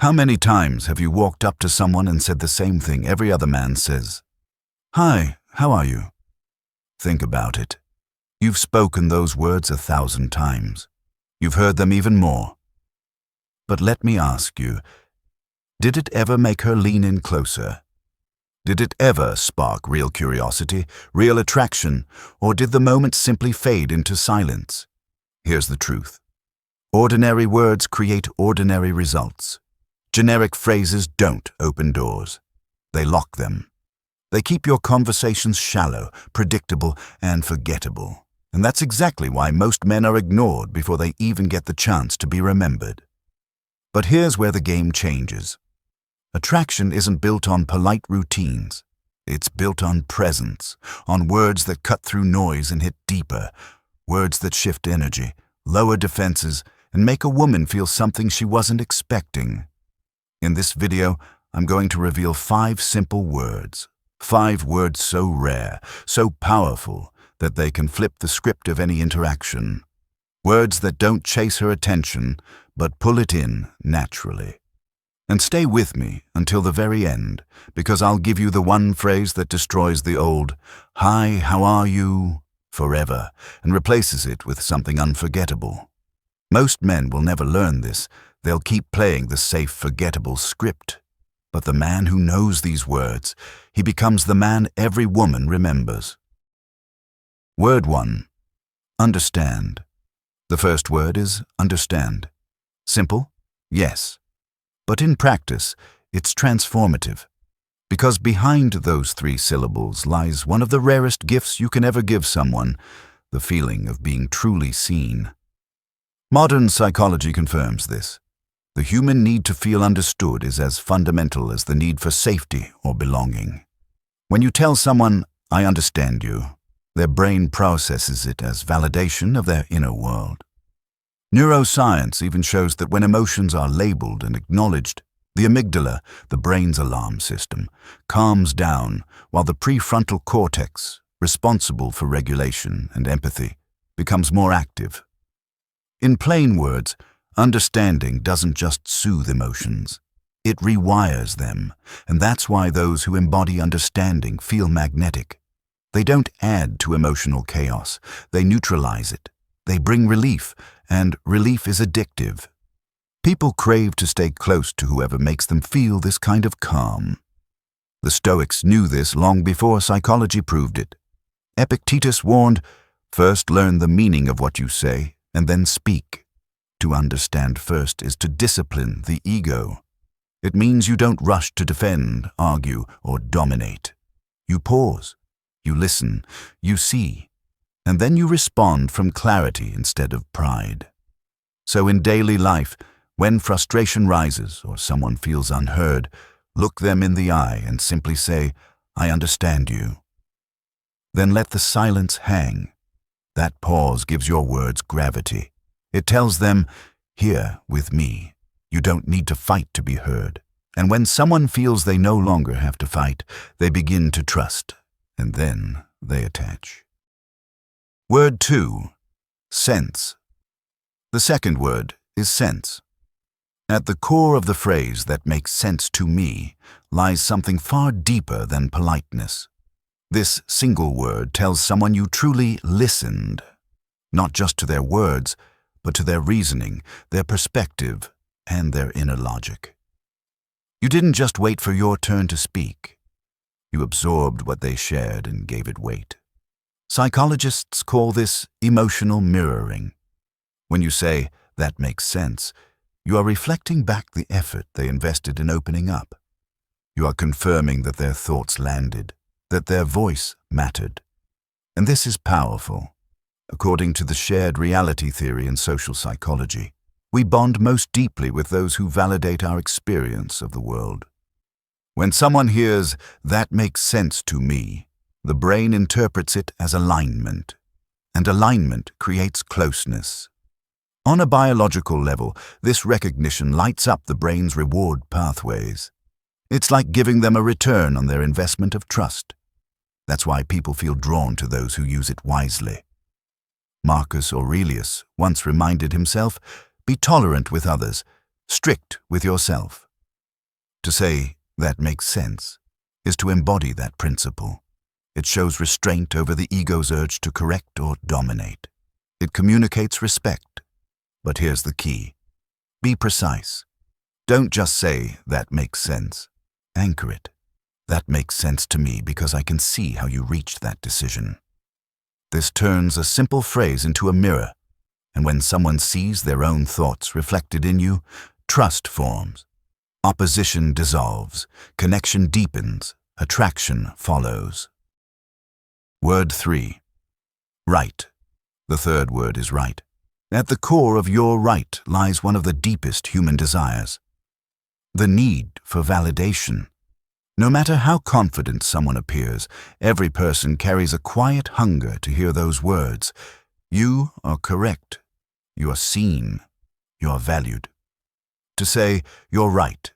How many times have you walked up to someone and said the same thing every other man says? Hi, how are you? Think about it. You've spoken those words 1,000 times. You've heard them even more. But let me ask you, did it ever make her lean in closer? Did it ever spark real curiosity, real attraction, or did the moment simply fade into silence? Here's the truth. Ordinary words create ordinary results. Generic phrases don't open doors. They lock them. They keep your conversations shallow, predictable, and forgettable. And that's exactly why most men are ignored before they even get the chance to be remembered. But here's where the game changes. Attraction isn't built on polite routines. It's built on presence, on words that cut through noise and hit deeper, words that shift energy, lower defenses, and make a woman feel something she wasn't expecting. In this video, I'm going to reveal 5 simple words. 5 words so rare, so powerful, that they can flip the script of any interaction. Words that don't chase her attention, but pull it in naturally. And stay with me until the very end, because I'll give you the one phrase that destroys the old, "Hi, how are you?" forever, and replaces it with something unforgettable. Most men will never learn this. They'll keep playing the safe, forgettable script. But the man who knows these words, he becomes the man every woman remembers. Word 1. Understand. The first word is understand. Simple? Yes. But in practice, it's transformative. Because behind those 3 syllables lies one of the rarest gifts you can ever give someone, the feeling of being truly seen. Modern psychology confirms this. The human need to feel understood is as fundamental as the need for safety or belonging. When you tell someone, "I understand you," their brain processes it as validation of their inner world. Neuroscience even shows that when emotions are labeled and acknowledged, the amygdala, the brain's alarm system, calms down while the prefrontal cortex, responsible for regulation and empathy, becomes more active. In plain words, understanding doesn't just soothe emotions. It rewires them, and that's why those who embody understanding feel magnetic. They don't add to emotional chaos. They neutralize it. They bring relief, and relief is addictive. People crave to stay close to whoever makes them feel this kind of calm. The Stoics knew this long before psychology proved it. Epictetus warned, "First learn the meaning of what you say, and then speak." To understand first is to discipline the ego. It means you don't rush to defend, argue, or dominate. You pause, you listen, you see, and then you respond from clarity instead of pride. So in daily life, when frustration rises or someone feels unheard, look them in the eye and simply say, "I understand you." Then let the silence hang. That pause gives your words gravity. It tells them, "Here with me. You don't need to fight to be heard." And when someone feels they no longer have to fight, they begin to trust, and then they attach. Word 2. Sense. The second word is sense. At the core of the phrase "that makes sense to me" lies something far deeper than politeness. This single word tells someone you truly listened, not just to their words, but to their reasoning, their perspective, and their inner logic. You didn't just wait for your turn to speak. You absorbed what they shared and gave it weight. Psychologists call this emotional mirroring. When you say, "that makes sense," you are reflecting back the effort they invested in opening up. You are confirming that their thoughts landed, that their voice mattered. And this is powerful. According to the shared reality theory in social psychology, we bond most deeply with those who validate our experience of the world. When someone hears, "that makes sense to me," the brain interprets it as alignment, and alignment creates closeness. On a biological level, this recognition lights up the brain's reward pathways. It's like giving them a return on their investment of trust. That's why people feel drawn to those who use it wisely. Marcus Aurelius once reminded himself, "Be tolerant with others, strict with yourself, To say, "That makes sense," is to embody that principle. It shows restraint over the ego's urge to correct or dominate. It communicates respect. But here's the key. Be precise. Don't just say, "That makes sense." Anchor it. That makes sense to me because I can see how you reached that decision. This turns a simple phrase into a mirror, and when someone sees their own thoughts reflected in you, trust forms. Opposition dissolves, connection deepens, attraction follows. Word 3. Right. The third word is right. At the core of your right lies one of the deepest human desires, the need for validation. No matter how confident someone appears, every person carries a quiet hunger to hear those words. You are correct. You are seen. You are valued. To say, "You're right,"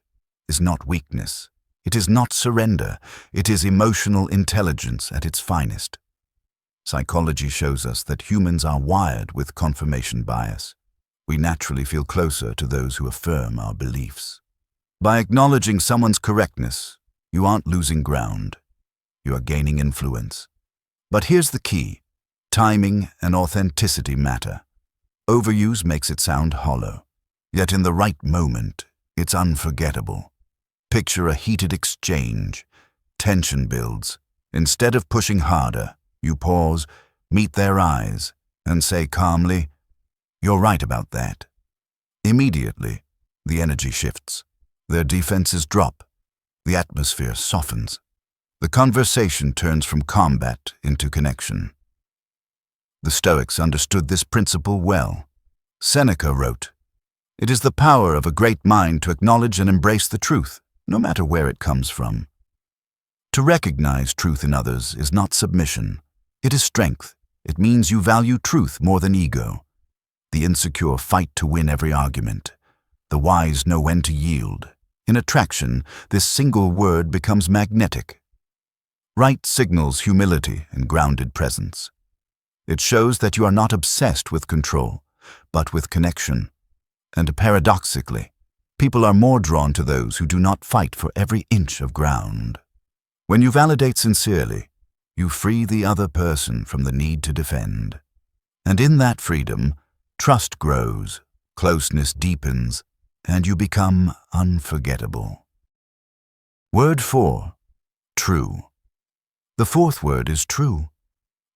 is not weakness. It is not surrender. It is emotional intelligence at its finest. Psychology shows us that humans are wired with confirmation bias. We naturally feel closer to those who affirm our beliefs. By acknowledging someone's correctness, you aren't losing ground. You are gaining influence. But here's the key. Timing and authenticity matter. Overuse makes it sound hollow. Yet in the right moment, it's unforgettable. Picture a heated exchange. Tension builds. Instead of pushing harder, you pause, meet their eyes, and say calmly, "You're right about that." Immediately, the energy shifts. Their defenses drop. The atmosphere softens. The conversation turns from combat into connection. The Stoics understood this principle well. Seneca wrote, "It is the power of a great mind to acknowledge and embrace the truth, no matter where it comes from." To recognize truth in others is not submission. It is strength. It means you value truth more than ego. The insecure fight to win every argument. The wise know when to yield. In attraction, this single word becomes magnetic. Right signals humility and grounded presence. It shows that you are not obsessed with control, but with connection. And paradoxically, people are more drawn to those who do not fight for every inch of ground. When you validate sincerely, you free the other person from the need to defend. And in that freedom, trust grows, closeness deepens, and you become unforgettable. Word 4. True. The fourth word is true.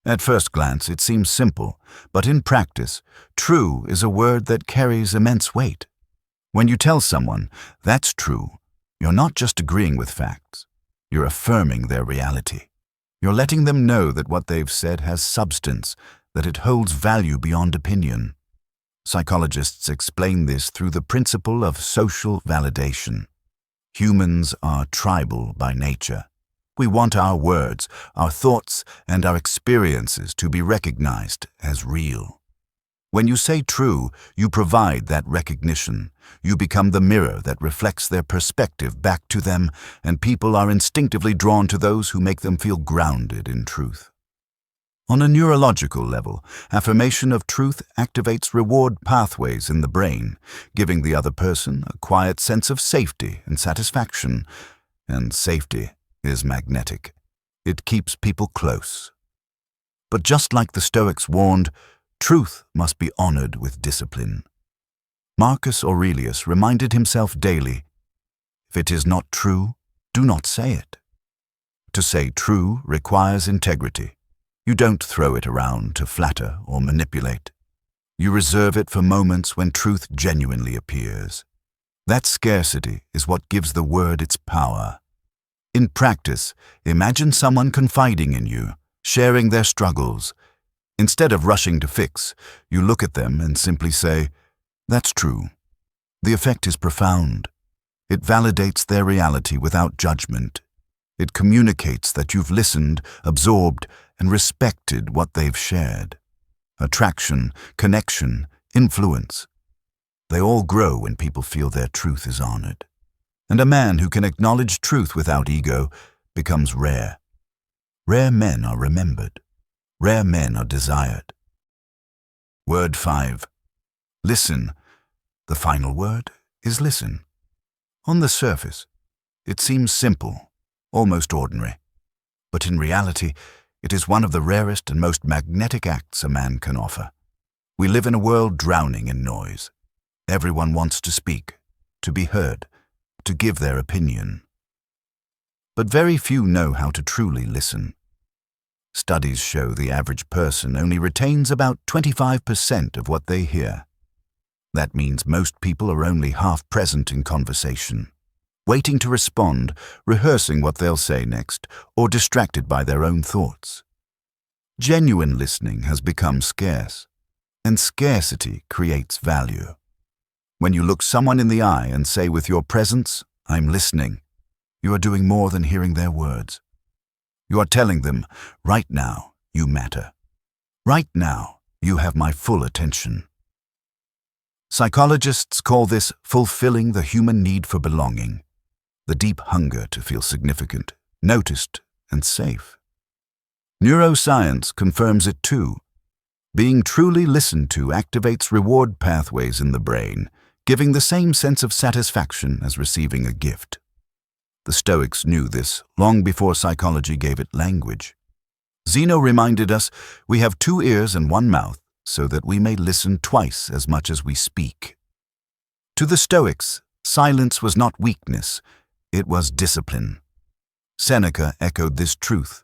At first glance, it seems simple, but in practice, true is a word that carries immense weight. When you tell someone, "That's true," you're not just agreeing with facts. You're affirming their reality. You're letting them know that what they've said has substance, that it holds value beyond opinion. Psychologists explain this through the principle of social validation. Humans are tribal by nature. We want our words, our thoughts, and our experiences to be recognized as real. When you say true, you provide that recognition. You become the mirror that reflects their perspective back to them, and people are instinctively drawn to those who make them feel grounded in truth. On a neurological level, affirmation of truth activates reward pathways in the brain, giving the other person a quiet sense of safety and satisfaction. And safety is magnetic. It keeps people close. But just like the Stoics warned, truth must be honored with discipline. Marcus Aurelius reminded himself daily, "If it is not true, do not say it." To say true requires integrity. You don't throw it around to flatter or manipulate. You reserve it for moments when truth genuinely appears. That scarcity is what gives the word its power. In practice, imagine someone confiding in you, sharing their struggles. Instead of rushing to fix, you look at them and simply say, "That's true." The effect is profound. It validates their reality without judgment. It communicates that you've listened, absorbed, and respected what they've shared. Attraction, connection, influence. They all grow when people feel their truth is honored. And a man who can acknowledge truth without ego becomes rare. Rare men are remembered. Rare men are desired. Word 5. Listen. The final word is listen. On the surface, It seems simple, almost ordinary. But in reality, it is one of the rarest and most magnetic acts a man can offer. We live in a world drowning in noise. Everyone wants to speak, to be heard, to give their opinion. But very few know how to truly listen. Studies show the average person only retains about 25% of what they hear. That means most people are only half present in conversation, waiting to respond, rehearsing what they'll say next, or distracted by their own thoughts. Genuine listening has become scarce, and scarcity creates value. When you look someone in the eye and say with your presence, "I'm listening," you are doing more than hearing their words. You are telling them, right now, you matter. Right now, you have my full attention. Psychologists call this fulfilling the human need for belonging, the deep hunger to feel significant, noticed, and safe. Neuroscience confirms it too. Being truly listened to activates reward pathways in the brain, giving the same sense of satisfaction as receiving a gift. The Stoics knew this long before psychology gave it language. Zeno reminded us we have 2 ears and 1 mouth so that we may listen twice as much as we speak. To the Stoics, silence was not weakness, it was discipline. Seneca echoed this truth.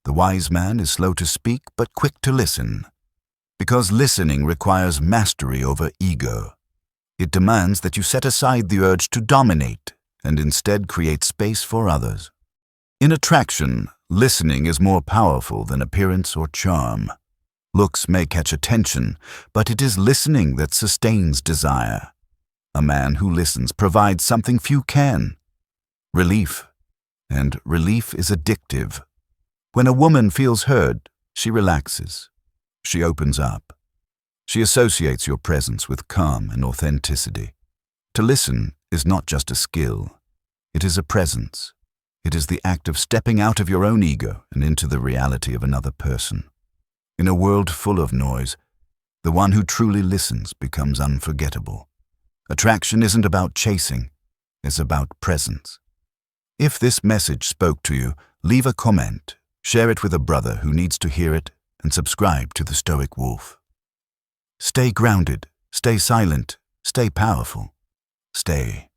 The wise man is slow to speak but quick to listen, because listening requires mastery over ego. It demands that you set aside the urge to dominate and instead create space for others. In attraction, listening is more powerful than appearance or charm. Looks may catch attention, but it is listening that sustains desire. A man who listens provides something few can: relief. And relief is addictive. When a woman feels heard, she relaxes. She opens up. She associates your presence with calm and authenticity. To listen is not just a skill. It is a presence. It is the act of stepping out of your own ego and into the reality of another person. In a world full of noise, the one who truly listens becomes unforgettable. Attraction isn't about chasing, it's about presence. If this message spoke to you, leave a comment, share it with a brother who needs to hear it, and subscribe to the Stoic Wolf. Stay grounded, stay silent, stay powerful, stay